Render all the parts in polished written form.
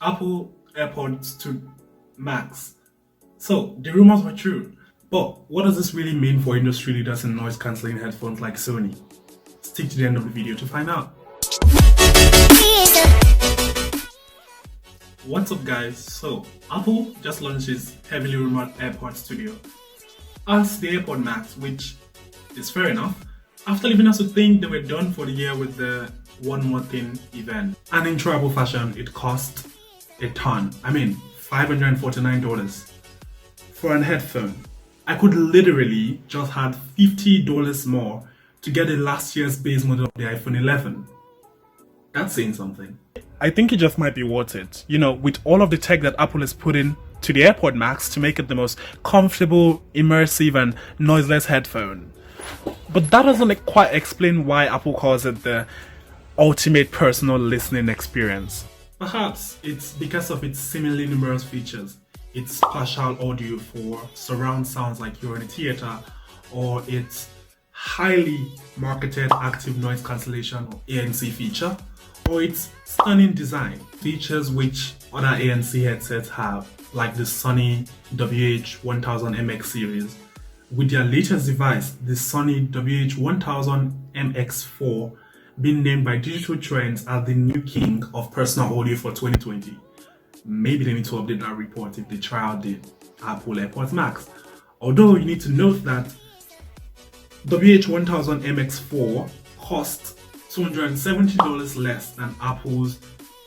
Apple AirPods Max. So the rumors were true. But what does this really mean for industry leaders in noise cancelling headphones like Sony? Stick to the end of the video to find out. What's up guys? So Apple just launched its heavily rumored AirPods Studio as the AirPod Max, which is fair enough, after leaving us to think they were done for the year with the One More Thing event. And in true Apple fashion, it cost a ton. I mean, $549 for an headphone. I could literally just had $50 more to get the last year's base model of the iPhone 11. That's saying something. I think it just might be worth it, you know, with all of the tech that Apple has put in to the AirPod Max to make it the most comfortable, immersive and noiseless headphone. But that doesn't quite explain why Apple calls it the ultimate personal listening experience. Perhaps it's because of its seemingly numerous features. Its spatial audio for surround sounds like you're in a theater, or its highly marketed active noise cancellation or ANC feature, or its stunning design. Features which other ANC headsets have, like the Sony WH-1000MX series, with their latest device, the Sony WH-1000MX4, being named by Digital Trends as the new king of personal audio for 2020. Maybe they need to update that report if they try out the Apple AirPods Max. Although you need to note that WH-1000MX4 costs $270 less than Apple's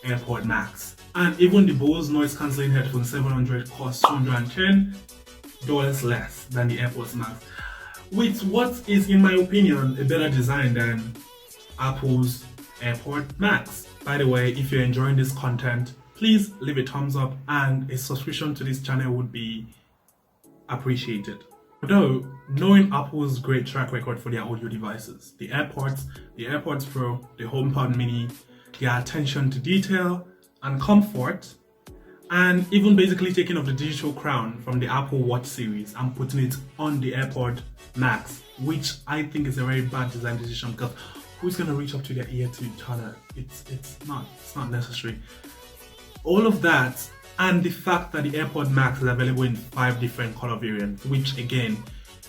AirPod Max. And even the Bose noise cancelling headphone 700 costs $210 less than the AirPods Max, with what is, in my opinion, a better design than Apple's AirPod Max. By the way, if you're enjoying this content, please leave a thumbs up and a subscription to this channel would be appreciated. Although, knowing Apple's great track record for their audio devices, the AirPods Pro, the HomePod Mini, their attention to detail and comfort, and even basically taking off the digital crown from the Apple Watch series and putting it on the AirPod Max, which I think is a very bad design decision, because who's going to reach up to their ear to turn it? It's not necessary. All of that, and the fact that the AirPod Max is available in 5 different color variants, which again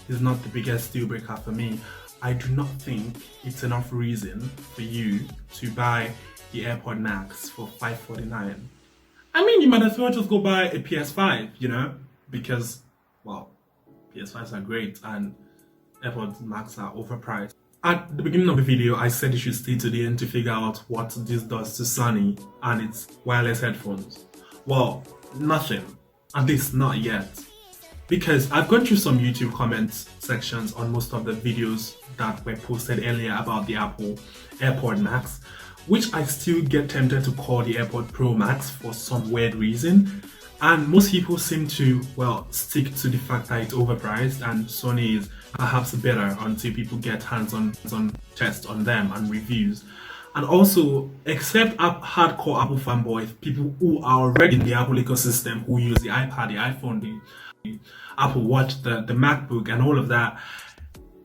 is not the biggest deal breaker for me. I do not think it's enough reason for you to buy the AirPod Max for $549. I mean, you might as well just go buy a PS5, you know, because, well, PS5s are great and AirPods Max are overpriced. At the beginning of the video, I said you should stay to the end to figure out what this does to Sony and its wireless headphones. Well, nothing. At least not yet. Because I've gone through some YouTube comments sections on most of the videos that were posted earlier about the Apple AirPod Max, which I still get tempted to call the AirPod Pro Max for some weird reason. And most people seem to, well, stick to the fact that it's overpriced and Sony is perhaps better until people get hands-on tests on them and reviews. And also, except hardcore Apple fanboys, people who are already in the Apple ecosystem, who use the iPad, the iPhone, the Apple Watch, the MacBook and all of that,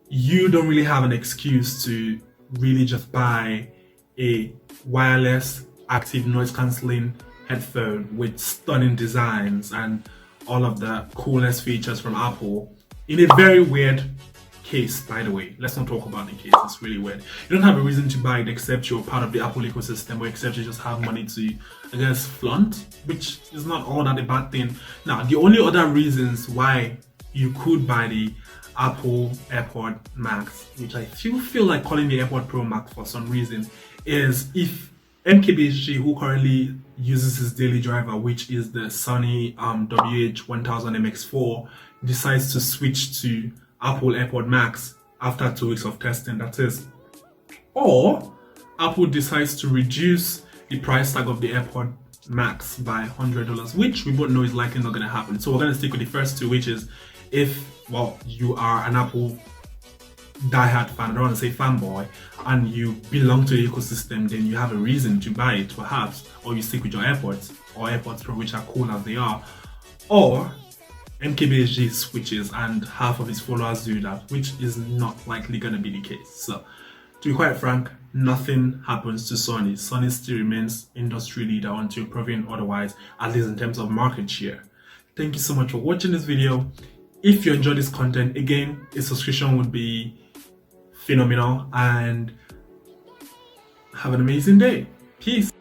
you don't really have an excuse to really just buy a wireless active noise cancelling headphone with stunning designs and all of the coolest features from Apple in a very weird case, by the way. Let's not talk about the case, it's really weird. You don't have a reason to buy it except you're part of the Apple ecosystem, or except you just have money to, I guess, flaunt, which is not all that a bad thing. Now, the only other reasons why you could buy the Apple AirPod Max, which I feel like calling the AirPod Pro Max for some reason, is if MKBHD, who currently uses his daily driver, which is the Sony WH-1000MX4, decides to switch to Apple AirPod Max after 2 weeks of testing, that is. Or Apple decides to reduce the price tag of the AirPod Max by $100, which we both know is likely not going to happen. So we're going to stick with the first two, which is if, well, you are an Apple diehard fan, I don't want to say fanboy, and you belong to the ecosystem, then you have a reason to buy it perhaps, or you stick with your AirPods or AirPods Pro, which are cool as they are. Or MKBHD switches and half of his followers do that, which is not likely going to be the case. So to be quite frank, nothing happens to Sony. Sony still remains industry leader until proven otherwise, at least in terms of market share. Thank you so much for watching this video. If you enjoy this content, again, a subscription would be phenomenal, and have an amazing day. Peace.